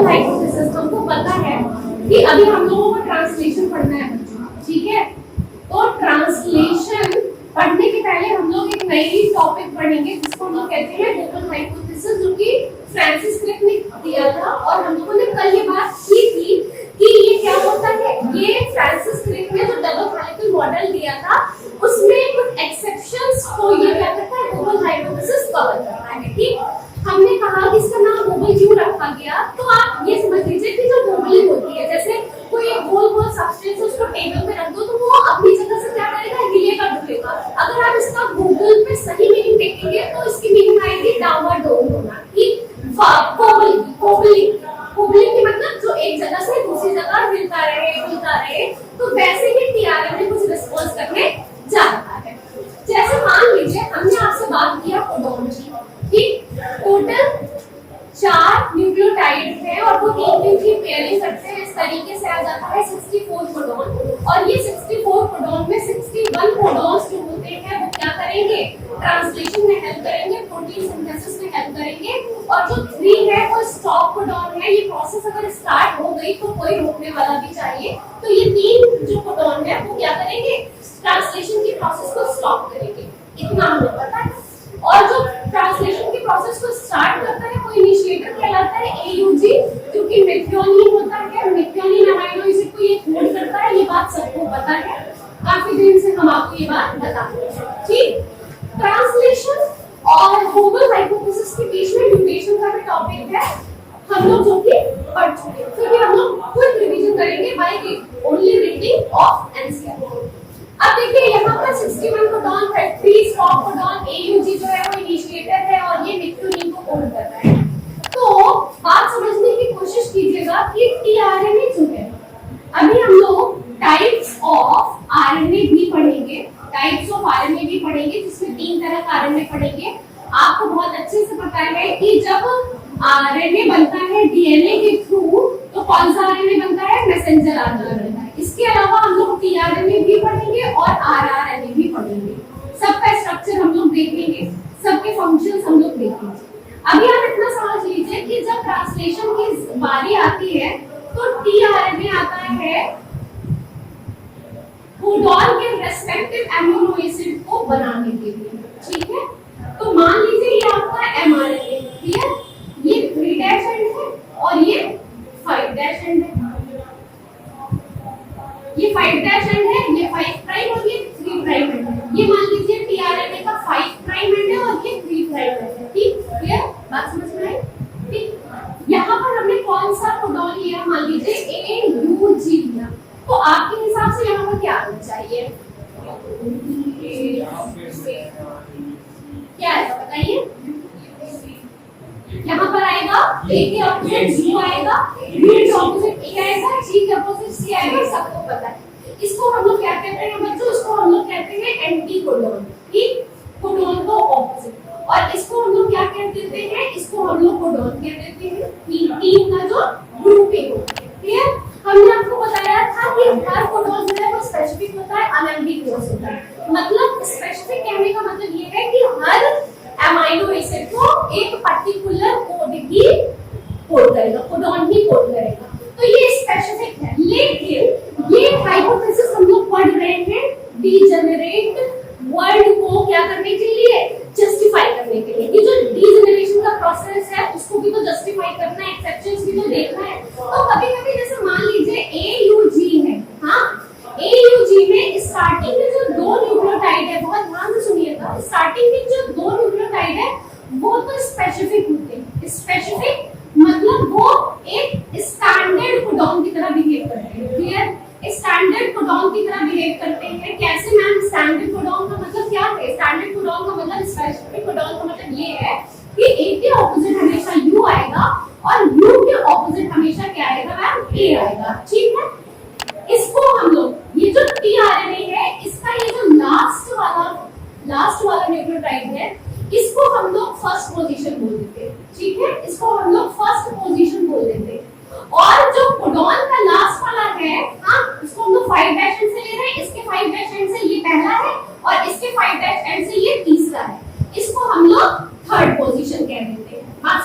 Global hypothesis हमको पता है कि अभी हम लोगों को ट्रांसलेशन पढ़ना है बच्चों, ठीक है। तो ट्रांसलेशन पढ़ने के पहले हम लोग एक नई टॉपिक पढ़ेंगे जिसको हम लोग कहते हैं ग्लोबल हाइपोथेसिस, जो कि फ्रांसिस क्रिक ने दिया था। और हम लोगों ने कल ये बात की थी कि ये क्या होता है, ये फ्रांसिस क्रिक ने जो डबल हेलिकल मॉडल दिया था उसमें कुछ एक्सेप्शंस को ये क्या करता है, ग्लोबल हाइपोथेसिस कवर करता है, ठीक। हमने कहा कि इसका नाम ग्लोबल क्यों रखा गया, तो आप ये समझ लीजिए कि जो ग्लोबली होती है, जैसे कोई एक गोल गोल सब्सटेंस उसको टेबल पे रख दो तो वो अपनी जगह से क्या करेगा, हिलेगा डुलेगा। अगर आप इसका गूगल पे सही मीनिंग देखेंगे तो इसकी मीनिंग आएगी डाउनवर्ड डोन होना, ठीक। कोबली की मतलब जो एक जगह से दूसरी जगह हिलता रहे, तो वैसे ही टीआरएनए कुछ रिस्पॉन्स करने जा रहा है। जैसे मान लीजिए हमने आपसे बात किया कोडॉन की, ठीक। टोटल 4 न्यूक्लियोटाइड है और वो तीन की पेयरिंग करते हैं, इस तरीके से आ जाता है 64 कोडॉन। और ये 64 कोडॉन में 61 कोडॉन्स जो होते हैं वो क्या करेंगे, ट्रांसलेशन में हेल्प करेंगे, प्रोटीन सिंथेसिस में हेल्प करेंगे। और जो 3 है वो स्टॉप कोडॉन है, ये प्रोसेस अगर स्टार्ट हो गई तो कोई रोकने वाला भी चाहिए, तो ये 3 जो कोडॉन है वो क्या करेंगे, ट्रांसलेशन की प्रोसेस को स्टॉप करेंगे, इतना हमें पता है। और जो ट्रांसलेशन की प्रोसेस को स्टार्ट करता है वो इनिशिएटर कहलाता है AUG, जो कि मेथियोनिन होता है। मेथियोनिन अमाइनो एसिड को ये कोड करता है, ये बात सबको पता है, काफी दिन से हम आपको ये बात बता रहे हैं, ठीक। ट्रांसलेशन और ग्लोबल हाइपोथेसिस के बीच में म्यूटेशन का भी टॉपिक है, हम लोग जो कि पढ़ चुके हैं, क्योंकि हम लोग क्विक रिवीजन करेंगे by only reading of NCERT. अब देखिए यहाँ पर 61 कोडॉन है, 3 स्टॉप कोडॉन, AUG जो है वो इनिशिएटर है और ये मेथियोनिन को कोड कर रहा है। तो बात समझने की कोशिश कीजिएगा कि टीआरएनए जो है, अभी हम लोग टाइप्स ऑफ आरएनए भी पढ़ेंगे, जिसमें 3 तरह का आरएनए पढ़ेंगे। आपको बहुत अच्छे से पता है कि जब आरएनए बनता है डीएनए के थ्रू तो कौन सा आरएनए बनता है, मैसेंजर आरएनए बनता है। इसके अलावा हम लोग टीआरएनए भी पढ़ेंगे और आरआरएनए भी पढ़ेंगे, सबका स्ट्रक्चर हम लोग देखेंगे, सबके फंक्शंस हम लोग देखेंगे। अभी आप इतना समझ लीजिए कि जब ट्रांसलेशन की बारी आती है तो टीआरएनए आता है कोडॉन के रेस्पेक्टिव अमीनो एसिड को बनाने के लिए, ठीक है। तो मान लीजिए ये आपका एमआरएनए, ठीक है, ये 3' एंड है और ये 5' एंड है, ये 5' एंड है, ये 5 प्राइम और ये 3 प्राइम एंड है। ये मान लीजिए टीआरएनए का 5 प्राइम एंड है और ये 3 प्राइम एंड है, ठीक। क्लियर, बात समझ में आई, ठीक। यहाँ पर हमने कौन सा कोडॉन लिया, मान लीजिए AUG लिया, तो आपके हिसाब से यहाँ पर क्या आना चाहिए, क्या है बताइए। यहाँ पर आएगा A के ऑपोजिट U आएगा, U के ऑपोजिट A आएगा, G के ऑपोजिट C आएगा, सबको पता है। इसको हम लोग क्या कहते हैं बच्चों, इसको हम लोग कहते हैं एंटी कोडॉन, ठीक, कोडॉन को ऑपोजिट। और इसको हम लोग क्या कह देते हैं, इसको हम लोग कोडॉन कह देते हैं, तीन का जो ग्रुपिंग होता है, क्लियर। हमने आपको बताया था कि हर कोडॉन जो है वो स्पेसिफिक होता है, अनएम्बिगुअस होता है। मतलब स्पेसिफिक कहने का मतलब ये है कि हर अमाइनो एसिड को एक पर्टिकुलर कोड ही कोड करेगा, कोडॉन ही कोड करेगा, तो ये स्पेसिफिक है। लेकिन ये हाइपोथेसिस हम लोग पढ़ रहे हैं डीजेनरेट वर्ल्ड को क्या करने के लिए, जस्टिफाई करने के लिए। ये जो डीजेनरेशन का प्रोसेस है उसको भी तो जस्टिफाई करना है, एक्सेप्शंस भी तो देखना है। तो कभी-कभी जैसे मान लीजिए AUG है, हाँ, AUG में स्टार्टिंग में जो 2 न्यूक्लियोटाइड है, बहुत ध्यान से सुनिएगा, स्टार्टिंग में जो 2 न्यूक्लियोटाइड है वो तो स्पेसिफिक होते हैं। स्पेसिफिक मतलब वो एक स्टैंडर्ड कोडॉन की तरह बिहेव करते हैं, क्लियर, स्टैंडर्ड कोडॉन की तरह बिहेव करते हैं। कैसे मैम, स्टैंडर्ड कोडॉन का मतलब क्या है, स्टैंडर्ड कोडॉन का मतलब, स्पेसिफिक कोडॉन का मतलब ये है कि A के ऑपोजिट हमेशा U आएगा और U के ऑपोजिट हमेशा क्या आएगा मैम, A आएगा, ठीक है। इसको हम लोग, ये जो टीआरएनए है इसका ये जो लास्ट वाला न्यूक्लियोटाइड है, इसको हम लोग फर्स्ट पोजीशन बोल देते हैं, ठीक है, इसको हम लोग फर्स्ट पोजीशन बोल देते हैं। और जो कोडॉन का लास्ट वाला है, हाँ, इसको हम लोग 5' एंड से ले रहे हैं, इसके 5' एंड से ये पहला है और इसके 5' एंड से ये तीसरा है, इसको हम लोग थर्ड पोजीशन कह देते हैं। बात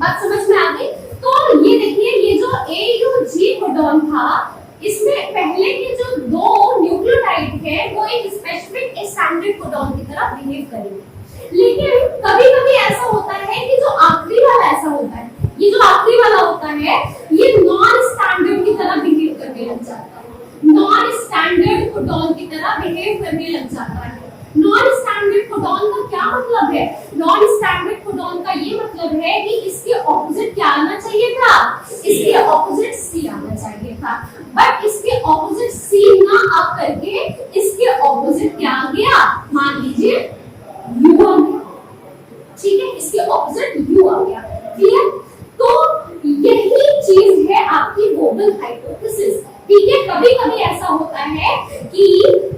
बात समझ में आ गई? तो ये देखिए, ये जो AUG कोडॉन था, इसमें पहले के जो दो न्यूक्लियोटाइड है वो एक स्पेसिफिक स्टैंडर्ड कोडॉन की तरह बिहेव करेंगे। लेकिन कभी-कभी ऐसा होता है कि जो आखिरी वाला ऐसा होता है, ये जो आखिरी वाला होता है, ये नॉन स्टैंडर्ड की तरह बिहेव करने लग जाता है। नॉन स्टैंडर्ड कोडॉन की तरह बिहेव करने लग जाता है। नॉन स्टैंडर्ड कोडॉन का क्या मतलब है? नॉन स्टैंडर्ड कोडॉन का ये मतलब है कि इसके ऑपोजिट क्या आना चाहिए था? इसके ऑपोजिट सी आना चाहिए था, बट इसके ऑपोजिट सी ना आकर के इसके ऑपोजिट क्या आ गया? मान लीजिए यू आ गया। ठीक है, इसके ऑपोजिट यू आ गया। क्लियर? तो यही चीज है आपकी वोबल हाइपोथेसिस। ठीक है, कभी-कभी ऐसा होता है कि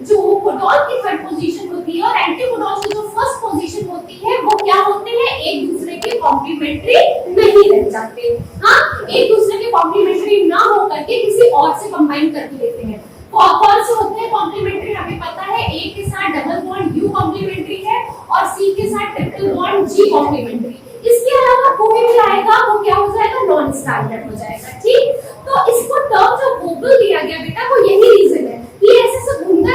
जो कोडॉन की थर्ड पोजीशन होती है और एंटीकोडॉन की जो फर्स्ट पोजीशन होती है, वो क्या होते हैं? एक दूसरे के कॉम्प्लीमेंट्री नहीं रह जाते। हाँ, एक दूसरे के कॉम्प्लीमेंट्री ना हो करके किसी और से कंबाइन कर लेते हैं। कौन से होते हैं कॉम्प्लीमेंट्री? हमें पता है, ए के साथ डबल बॉन्ड यू कॉम्प्लीमेंट्री है और सी के साथ ट्रिपल बॉन्ड जी कॉम्प्लीमेंट्री। इसके अलावा कोई भी आएगा वो क्या हो जाएगा? नॉन स्टैंडर्ड हो जाएगा। ठीक, तो इसको टर्म जो वोबल दिया गया बेटा, वो यही रीजन है। ये ऐसे से घूमता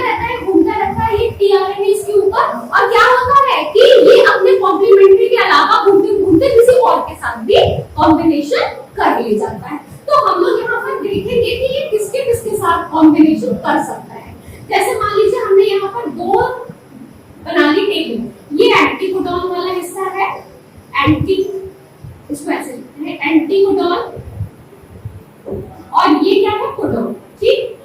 रहता है, ये टी आ रहे हैं इसके ऊपर, और क्या होता है कि ये अपने कॉम्प्लीमेंट्री के अलावा घूमते किसी और के साथ भी कॉम्बिनेशन कर ले जाता है। तो हम लोग यहाँ पर देखेंगे कि ये किसके किसके साथ कॉम्बिनेशन कर सकता है। जैसे मान लीजिए हमने यहाँ पर दो बना ली टेबल। ये एंटीकोडॉन वाला हिस्सा है, इसको ऐसे लिखते हैं एंटीकोडॉन, और ये क्या है? कोडॉन। ठीक,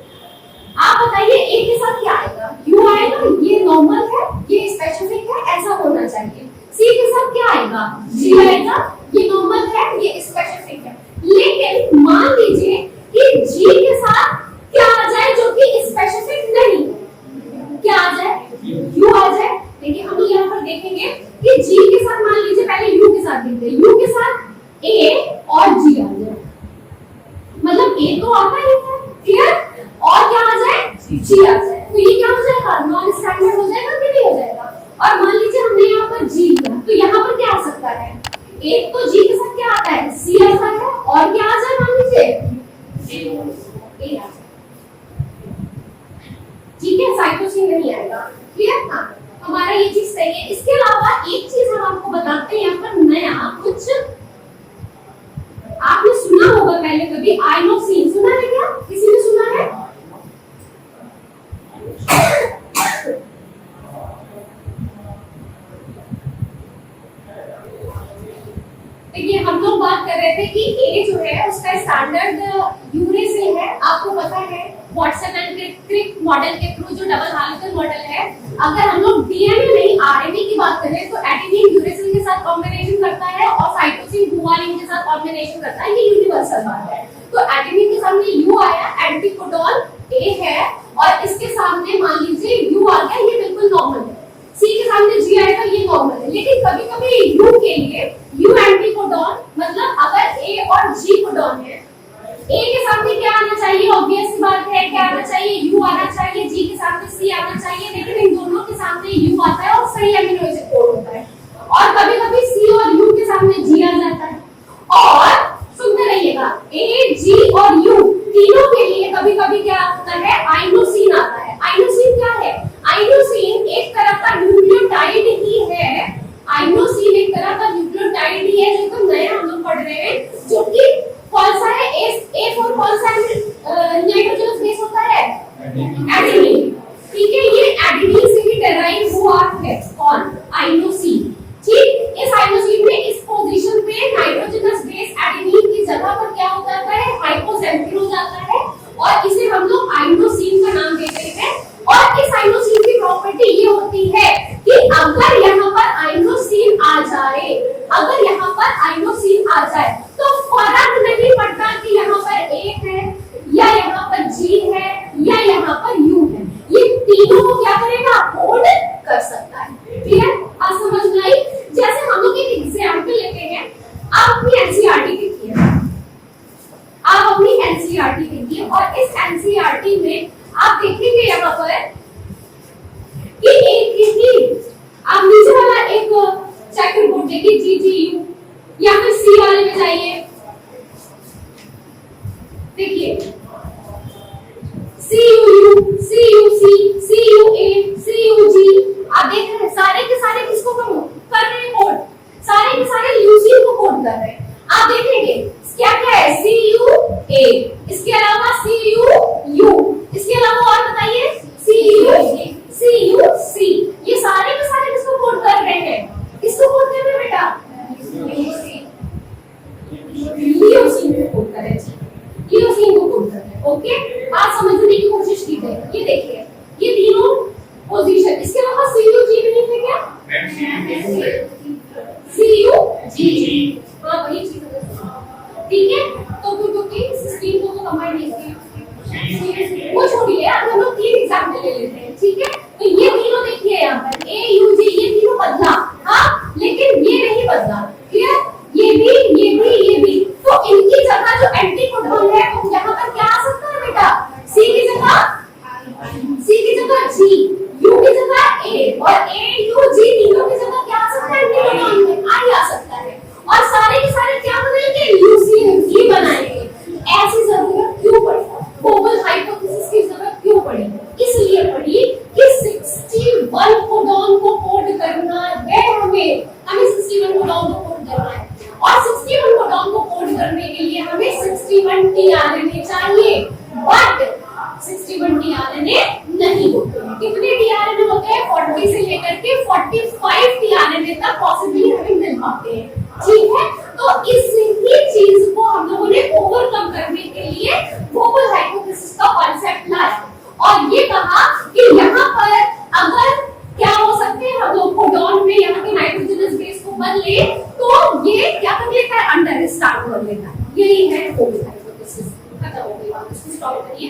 आप बताइए ए के साथ क्या आएगा? यू आएगा। ये नॉर्मल है, ये स्पेसिफिक है, ऐसा होना चाहिए। सी के साथ क्या आएगा? जी आएगा। ये नॉर्मल है, ये स्पेसिफिक है। लेकिन मान लीजिए कि जी के साथ क्या आ जाए जो कि स्पेसिफिक नहीं, क्या आ जाए? यू आ जाए। देखिए हम लोग यहाँ पर देखेंगे कि जी के साथ, मान लीजिए पहले यू के साथ देखते हैं, यू के साथ ए और जी आ जाए, मतलब ए तो आता ही है। क्लियर? और क्या आ जाए? जी आ जाए। तो ये क्या हो जाएगा? नॉन स्टैंडर्ड हो जाएगा कि नहीं हो जाएगा? और मान लीजिए हमने यहाँ पर जी लिया, तो यहाँ पर क्या आ सकता है? एक तो जी के साथ क्या आता है? सी आता है, और क्या आ जाए? मान लीजिए ए आ जाए। ठीक है, साइटोसिन नहीं आएगा। क्लियर? हाँ, हमारा ये चीज सही है। इसके अलावा एक चीज हम आपको बताते हैं यहाँ पर नया कुछ, आपने सुना होगा पहले कभी, आइनोसिन सुना है क्या? किसी ने सुना है? देखिए हम लोग बात कर रहे थे कि ए जो है उसका स्टैंडर्ड यूरेसिल है। आपको पता है वाटसन एंड क्रिक मॉडल के थ्रू जो डबल हेलिकल मॉडल है, अगर हम लोग डीएनए नहीं आरएनए की बात करें तो एडेनिन यूरेसिल के साथ कॉम्बिनेशन करता है और साइटोसिन गुआनिन के साथ कॉम्बिनेशन करता है। ये यूनिवर्सल बात है। तो एडेनिन के सामने यू आया, एंटीकोडॉन ए है, और इसके सामने मान लीजिए यू आ गया, ये बिल्कुल नॉर्मल है। सी के सामने जी आएगा, ये नॉर्मल है। लेकिन कभी-कभी यू के लिए, यू एंटीकोडॉन मतलब अगर ए और जी कोडॉन है, ए के सामने क्या आना चाहिए? ऑब्वियस सी बात है, क्या आना चाहिए? यू आना चाहिए। जी के सामने सी आना चाहिए, लेकिन इन दोनों के सामने यू आता है और सही अमीनो एसिड कोड होता है। और कभी-कभी सी और यू के सामने जी आ जाता है। और सुनते रहिएगा, ए, जी और यू तीनों के लिए कभी-कभी क्या आता है? आइनोसिन आता है। आइनोसिन क्या है? आइनोसिन एक तरह का न्यूक्लियोटाइड ही है। आइनोसिन एक तरह का न्यूक्लियोटाइड ही है, जो एकदम नया हम लोग पढ़ रहे हैं, जो कि कौन सा है? ए फॉर कौन सा नाइट्रोजनस बेस होता है? एडेनिन। ठीक है, ये एडेनिन से ही डेराइव हुआ है। कौन? आइनोसिन। ठीक, इस आइनोसिन में इस पोजीशन पे नाइट्रोजनस बेस एडेनिन की जगह पर क्या हो जाता है? हाइपोसेंट्रिन हो जाता है, और इसे हम लोग आइनोसिन का नाम देते हैं। और इस आइनोसिन की प्रॉपर्टी ये होती है कि अगर यहाँ पर आइनोसिन आ जाए, अगर यहाँ पर आइनोसिन आ जाए तो फर्क नहीं पड़ता कि यहाँ पर ए है या यहाँ पर जी है या यहाँ पर यू है, ये तीनों को क्या करेगा? होल्ड कर सकता है। ठीक है, आज समझ में आई? जैसे हम लोग एक एग्जांपल लेते हैं, आप अपनी एनसीईआरटी देखिए, आप अपनी एनसीईआरटी देखिए, और इस एनसीईआरटी में आप देखेंगे यहाँ पर कि एक ही आप नीचे वाला एक चेकर बोर्ड देखिए, जी जी यू, या फिर सी वाले में कोड कर रहे हैं। आप देखेंगे क्या क्या है, CUA, इसके अलावा CUU, इसके अलावा और बताइए CUC, ये सारे के सारे किसको कोड कर रहे हैं, किसको कोड कर रहे हैं बेटा, ल्यूसीन को कोड कर रहे हैं, ल्यूसीन को कोड कर रहे हैं। ओके, बात समझने की कोशिश कीजिए। ये देखिए ये तीनों पोजीशन, इसके अलावा CUG भी नहीं है क्या, CUG, हाँ वही चीज है, ठीक है। तो क्योंकि सिस्टीन को तो कंबाइन नहीं किया, वो छोड़िए, अब हम लोग तीन एग्जांपल ले लेते हैं, ठीक है। तो ये तीनों देखिए यहाँ पर AUG, ये तीनों बदला, हाँ लेकिन ये नहीं बदला, क्लियर, ये भी, तो इनकी जगह जो एंटीकोडॉन है वो यहाँ पर क्या आ सकता है बेटा, C की जगह G, U की जगह A, और AUG तीनों की जगह क्या आ सकता है, एंटीकोडॉन में I आ सकता है, और सारे के सारे क्या बनेंगे, ल्यूसीन ही बनाएंगे। ऐसी जरूरत क्यों पड़ी, बोबल हाइपोथेसिस की जरूरत क्यों पड़ी, इसलिए पड़ी कि 61 कोडॉन को कोड करना है, हमें 61 कोडॉन को कोड करना है, और 61 कोडॉन को कोड करने के लिए हमें 61 tRNA चाहिए, बट 61 tRNA नहीं होते। कितने tRNA होते हैं, 40 से लेकर के 45 tRNA तक पॉसिबली हमें मिल पाते हैं, ठीक है। तो इस ही चीज को हम लोगों ने ओवरकम करने के लिए बोबल हाइपोथेसिस का कॉन्सेप्ट लाया, और ये कहा कि यहाँ पर अगर क्या हो सकते हैं, हम लोग कोडॉन में यहाँ के नाइट्रोजनस बेस को बदले तो ये क्या कर लेता है, अंडर स्टार्ट कर लेता है, यही है बोबल हाइपोथेसिस। खत्म हो गई बात, इसको स्टॉप करिए।